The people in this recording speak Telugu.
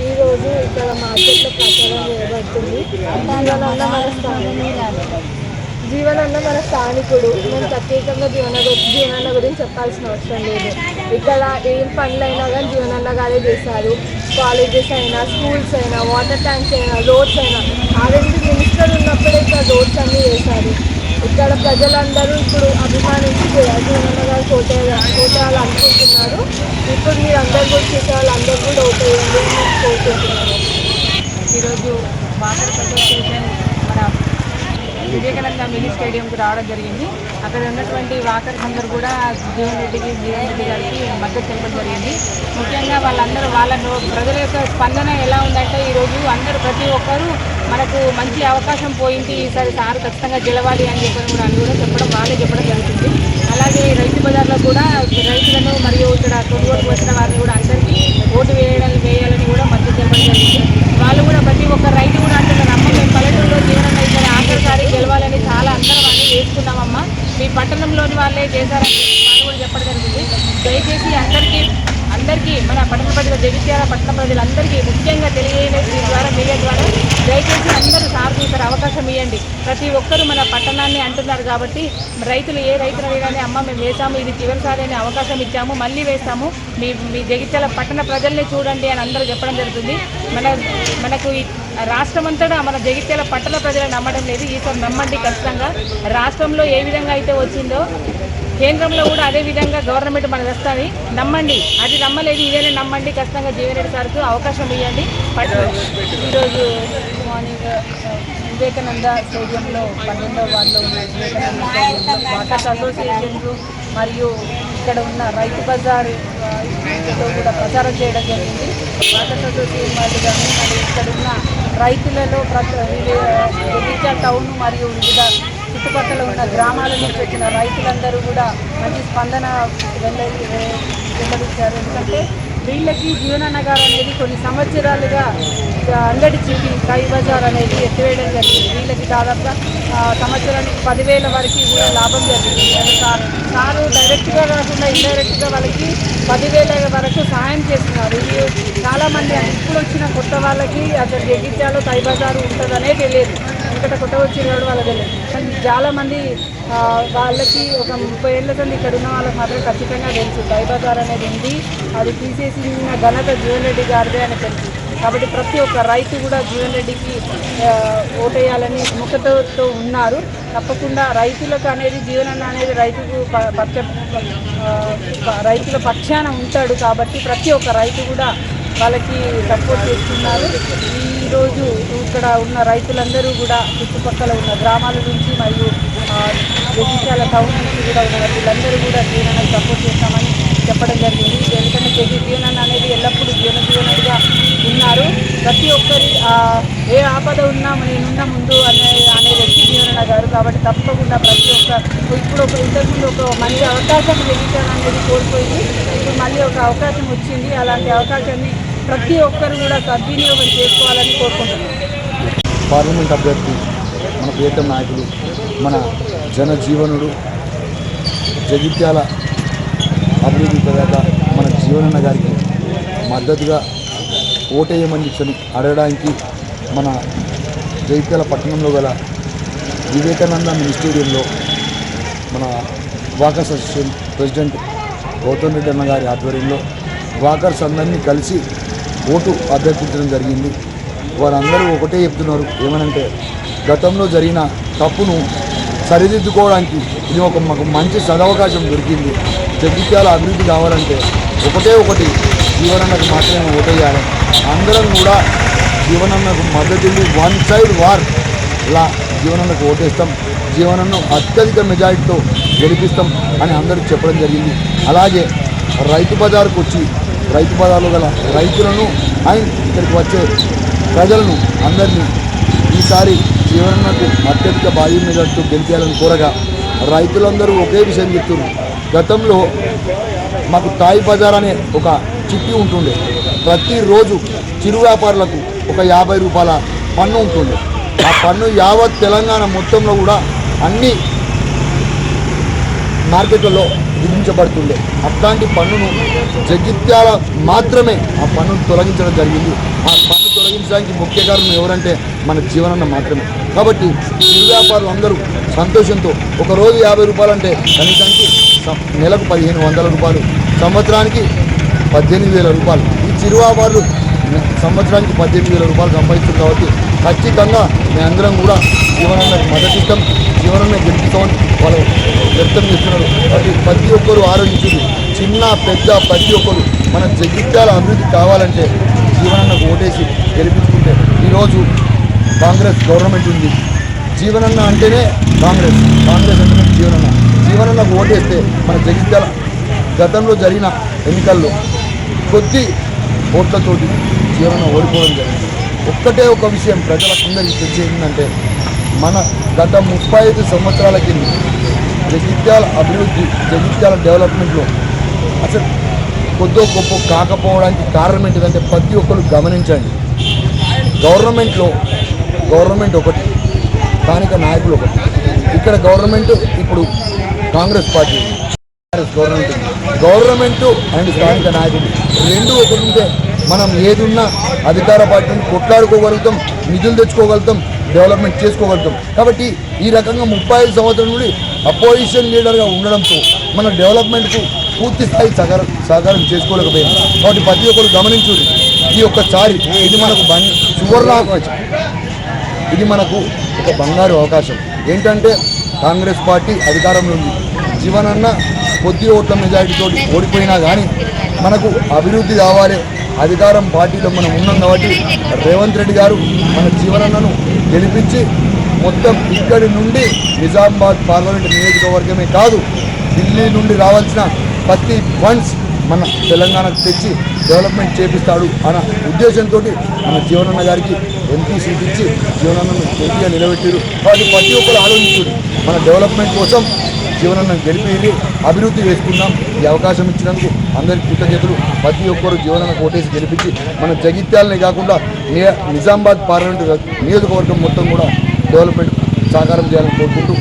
ఈరోజు ఇక్కడ మార్కెట్లో ప్రచారం చేయబడుతుంది. జీవనన్న మన స్థానికుడు. మేము ప్రత్యేకంగా జీవనన్న గురించి చెప్పాల్సిన అవసరం లేదు. ఇక్కడ ఏం పనులైనా కానీ జీవనన్న గారే చేశారు. కాలేజెస్ అయినా, స్కూల్స్ అయినా, వాటర్ ట్యాంక్స్ అయినా, రోడ్స్ అయినా, ఆర్ఎండ్బి మినిస్టర్ ఉన్నప్పుడే ఇక్కడ రోడ్స్ అన్నీ వేశారు. ఇక్కడ ప్రజలందరూ ఇప్పుడు అభిమానించి జీవనన్న గారు ఓటేయాలనుకుంటున్నారు. ఇప్పుడు మీరు అందరు కూడా చూసే వాళ్ళందరూ కూడా ఓటేయండి అని కోరుకుంటున్నాను. ఈరోజు వాటర్ అసోసియేషన్ మన వివేకానంద మినీ స్టేడియంకి రావడం జరిగింది. అక్కడ ఉన్నటువంటి వాకర్స్ అందరూ కూడా జీవన్ రెడ్డి గారికి మద్దతు తెలపడం జరిగింది. ముఖ్యంగా వాళ్ళందరూ ప్రజల యొక్క స్పందన ఎలా ఉందంటే ఈరోజు అందరూ ప్రతి ఒక్కరూ మనకు మంచి అవకాశం పోయింది, ఈసారి సార్ ఖచ్చితంగా గెలవాలి అని కూడా చెప్పడం వాళ్ళే చెప్పడం జరుగుతుంది. అలాగే రైతు బజార్లో కూడా రైతులను మరియు ఇక్కడ కొనుగోలు వచ్చిన వారిని కూడా అందరికీ ఓటు వేయాలని కూడా మద్దతు తెలపడం జరిగింది. వాళ్ళు కూడా ప్రతి ఒక్క రైతు కూడా అంటున్నారు, అమ్మ మేము పల్లెటూరులో జీవనం అయితే ఆఖరిసారి గెలవాలని చాలా అందరం అన్నీ వేసుకున్నామమ్మా, మీ పట్టణంలోని వాళ్ళే చేశారని వాళ్ళు కూడా చెప్పడం జరిగింది. దయచేసి అందరికీ మన పట్టణ ప్రజల జగిత్యాల పట్టణ ప్రజలందరికీ ముఖ్యంగా తెలియజేయలేదు దీని ద్వారా మీడియా ద్వారా దయచేసి అందరూ సార్ చూసారు అవకాశం ఇవ్వండి. ప్రతి ఒక్కరూ మన పట్టణాన్ని అంటున్నారు కాబట్టి రైతులు ఏ రైతులు కానీ అమ్మ మేము వేసాము, ఇది చివరిసారి అనే అవకాశం ఇచ్చాము, మళ్ళీ వేస్తాము, మీ జగిత్యాల పట్టణ ప్రజల్ని చూడండి అని అందరూ చెప్పడం జరుగుతుంది. మనకు రాష్ట్రం అంతటా మన జగిత్యాల పట్టణ ప్రజలు నమ్మడం లేదు. ఈసారి నమ్మండి ఖచ్చితంగా. రాష్ట్రంలో ఏ విధంగా అయితే వచ్చిందో కేంద్రంలో కూడా అదే విధంగా గవర్నమెంట్ మనకు వస్తుంది, నమ్మండి. అది నమ్మలేదు, ఇదేనే నమ్మండి. ఖచ్చితంగా జీవన్ రెడ్డి సార్కు అవకాశం ఇవ్వండి. ఈరోజు మార్నింగ్ వివేకానంద స్టేడియంలో 12వ వార్డులో ఉన్న వివేకానంద స్టేడియంలో వాటర్స్ అసోసియేషన్లు మరియు ఇక్కడ ఉన్న రైతు బజార్ కూడా ప్రచారం చేయడం జరిగింది. వాటర్స్ అసోసియేషన్ వాళ్ళు కానీ మరి ఇక్కడ ఉన్న రైతులలో జగిత్యాల టౌన్ మరియు వివిధ చుట్టుపక్కల ఉన్న గ్రామాల నుంచి వచ్చిన రైతులందరూ కూడా మంచి స్పందన వెల్లడించారు. ఎందుకంటే వీళ్ళకి జీవనన్న గారు అనేది కొన్ని సంవత్సరాలుగా అంగడి చీటి కై బజార్ అనేది ఎత్తివేయడం జరిగింది. వీళ్ళకి దాదాపుగా సంవత్సరానికి 10,000 వరకు కూడా లాభం జరిగింది. సారు డైరెక్ట్గా కాకుండా ఇండైరెక్ట్గా వాళ్ళకి 10,000 వరకు సహాయం చేస్తున్నారు. చాలామంది ఇప్పుడు వచ్చిన కొత్త వాళ్ళకి అసలు జగిత్యాలలో కై బజారు ఉంటుందనే తెలియదు. ఇక్కడ కొత్త వచ్చిన వాడు వాళ్ళకి తెలియదు. చాలామంది వాళ్ళకి ఒక 30 ఏళ్ళ సంది ఇక్కడ ఉన్న వాళ్ళకి మాత్రం ఖచ్చితంగా తెలుసు కై బజార్ అనేది ఉంది, అది తీసేసిన ఘనత జీవన్ రెడ్డి గారిదే అని తెలుసు. కాబట్టి ప్రతి ఒక్క రైతు కూడా జీవన్ రెడ్డికి ఓటేయాలని ముఖతో ఉన్నారు. తప్పకుండా రైతులకు అనేది జీవనన్న అనేది రైతుల పక్షాన ఉంటాడు. కాబట్టి ప్రతి ఒక్క రైతు కూడా వాళ్ళకి సపోర్ట్ చేస్తున్నారు. ఈరోజు ఇక్కడ ఉన్న రైతులందరూ కూడా చుట్టుపక్కల ఉన్న గ్రామాల నుంచి మరియు జగిత్యాల టౌన్ నుంచి కూడా ఉన్న వీళ్ళందరూ కూడా జీవనన్నకు సపోర్ట్ చేస్తామని చెప్పడం జరిగింది. ఎందుకంటే జీవనన్న అనేది ఎల్లప్పుడూ జీవనన్నగా ఉన్నారు. ప్రతి ఒక్కరి ఏ ఆపద ఉన్నా నేనున్న ముందు అనే వ్యక్తి జీవనన్న గారు. కాబట్టి తప్పకుండా ప్రతి ఒక్క ఇంతకుముందు ఒక మంచి అవకాశం జగిత్యాల అనేది కోల్పోయింది, ఇప్పుడు మళ్ళీ ఒక అవకాశం వచ్చింది. అలాంటి అవకాశాన్ని ప్రతి ఒక్కరు కూడా సద్వినియోగం చేసుకోవాలని కోరుకుంటున్నాను. పార్లమెంట్ అభ్యర్థి మన ప్రియతమ నాయకులు మన జనజీవనుడు జగిత్యాల అభివృద్ధి ప్రదాత మన జీవనన్న గారికి మద్దతుగా ఓటేయమని అడగడానికి మన జగిత్యాల పట్టణంలో గల వివేకానంద మినీ స్టేడియంలో మన walkers association president Gautam Reddy అన్న గారి ఆధ్వర్యంలో వాకర్స్ అందరినీ కలిసి ఓటు అభ్యర్థించడం జరిగింది. వారందరూ ఒకటే చెప్తున్నారు, ఏమనంటే గతంలో జరిగిన తప్పును సరిదిద్దుకోవడానికి ఇది మాకు మంచి సదవకాశం దొరికింది. జగిత్యాల అభివృద్ధి కావాలంటే ఒకటి జీవనన్నకు మాత్రమే ఓటేయాలి. అందరం కూడా జీవనన్నకు మద్దతు వన్ సైడ్ వార్ ఇలా జీవనన్నకు ఓటేస్తాం, జీవనన్ను అత్యధిక మెజారిటీతో గెలిపిస్తాం అని అందరూ చెప్పడం జరిగింది. అలాగే రైతు బజార్కు వచ్చి రైతు బజార్లో గల రైతులను అండ్ ఇక్కడికి వచ్చే ప్రజలను అందరినీ ఈసారి జీవనన్నకు అత్యధిక భారీ మెజార్టీతో గెలిపేయాలని కోరగా రైతులందరూ ఒకే విషయం చెప్తున్నారు. గతంలో మాకు తాయి బజార్ అనే ఒక చిట్టి ఉంటుండే. ప్రతిరోజు చిరు వ్యాపారులకు ఒక 50 రూపాయల పన్ను ఉంటుండే. ఆ పన్ను యావత్ తెలంగాణ మొత్తంలో కూడా అన్ని మార్కెట్లలో విధించబడుతుండే. అట్లాంటి పన్నును జగిత్యాల మాత్రమే ఆ పన్నును తొలగించడం జరిగింది. ఆ పన్ను తొలగించడానికి ముఖ్య కారణం ఎవరంటే మన జీవనన్న మాత్రమే. కాబట్టి చిరు వ్యాపారులు అందరూ సంతోషంతో ఒకరోజు 50 రూపాయలు అంటే కనీసానికి నెలకు 1500 రూపాయలు, సంవత్సరానికి 18,000 రూపాయలు. ఈ చిరు వ్యాపారులు సంవత్సరానికి 18,000 రూపాయలు సంపాదిస్తుంది. కాబట్టి ఖచ్చితంగా మేమందరం కూడా జీవనాన్ని మద్దతిస్తాం, జీవనాన్ని గెలిపిస్తామని వాళ్ళు వ్యక్తం చేస్తున్నారు. కాబట్టి ప్రతి ఒక్కరు ఆలోచించింది, చిన్న పెద్ద ప్రతి ఒక్కరు మన జగిత్యాల అభివృద్ధి కావాలంటే జీవనన్నకు ఓటేసి గెలిపించుకుంటే. ఈరోజు కాంగ్రెస్ గవర్నమెంట్ ఉంది, జీవనన్న అంటేనే కాంగ్రెస్, కాంగ్రెస్ అంటేనే జీవనన్న. జీవనన్నకు ఓటేస్తే మన జగిత్యాల గతంలో జరిగిన ఎన్నికల్లో కొద్ది ఓట్లతోటి జీవనన్న ఓడిపోవడం జరిగింది. ఒక్కటే ఒక విషయం ప్రజలకందరికీ తెలిసిందంటే, మన గత 35 సంవత్సరాల కింద జగిత్యాల అభివృద్ధి, జగిత్యాల డెవలప్మెంట్లో అసలు కొద్దో గొప్ప కాకపోవడానికి కారణం ఏంటిదంటే ప్రతి ఒక్కరు గమనించండి. గవర్నమెంట్ ఒకటి, స్థానిక నాయకులు ఒకటి. ఇక్కడ గవర్నమెంట్ ఇప్పుడు కాంగ్రెస్ పార్టీ గవర్నమెంట్ అండ్ స్థానిక నాయకులు రెండు ఒకటి ఉంటే మనం ఏదున్నా అధికార పార్టీని కొట్లాడుకోగలుగుతాం, నిధులు తెచ్చుకోగలుగుతాం, డెవలప్మెంట్ చేసుకోగలుగుతాం. కాబట్టి ఈ రకంగా 35 సంవత్సరాల నుండి అపోజిషన్ లీడర్గా ఉండడంతో మన డెవలప్మెంట్కు పూర్తి స్థాయి సహకారం చేసుకోలేకపోయింది. కాబట్టి ప్రతి ఒక్కరు గమనించుడి, ఈ ఒక్కసారి ఇది మనకు సువర్ణావకాశం, ఇది మనకు ఒక బంగారు అవకాశం. ఏంటంటే కాంగ్రెస్ పార్టీ అధికారంలో ఉంది, జీవనన్న కొద్ది ఓట్ల మెజారిటీతో ఓడిపోయినా కానీ మనకు అభివృద్ధి కావాలి, అధికారం పార్టీలో మనం ఉన్నాం. కాబట్టి రేవంత్ రెడ్డి గారు మన జీవనన్నను గెలిపించి మొత్తం ఇక్కడి నుండి నిజామాబాద్ పార్లమెంట్ నియోజకవర్గమే కాదు, ఢిల్లీ నుండి రావాల్సిన ప్రతి ఫండ్స్ మన తెలంగాణకు తెచ్చి డెవలప్మెంట్ చేపిస్తాడు అన్న ఉద్దేశంతో మన జీవనన్న గారికి ఎంపీ సీట్ ఇచ్చి జీవనన్నను ఎంపీగా నిలబెట్టారు. కాబట్టి ప్రతి ఒక్కరు ఆలోచించారు, మన డెవలప్మెంట్ కోసం జీవనన్న గెలిపి అభివృద్ధి వేసుకుందాం. ఈ అవకాశం ఇచ్చినందుకు అందరికీ కృతజ్ఞతలు. ప్రతి ఒక్కరు జీవనన్న కోటేసి గెలిపించి మన జగిత్యాలనే కాకుండా నిజామాబాద్ పార్లమెంటు నియోజకవర్గం మొత్తం కూడా డెవలప్మెంట్ సాకారం చేయాలని కోరుకుంటూ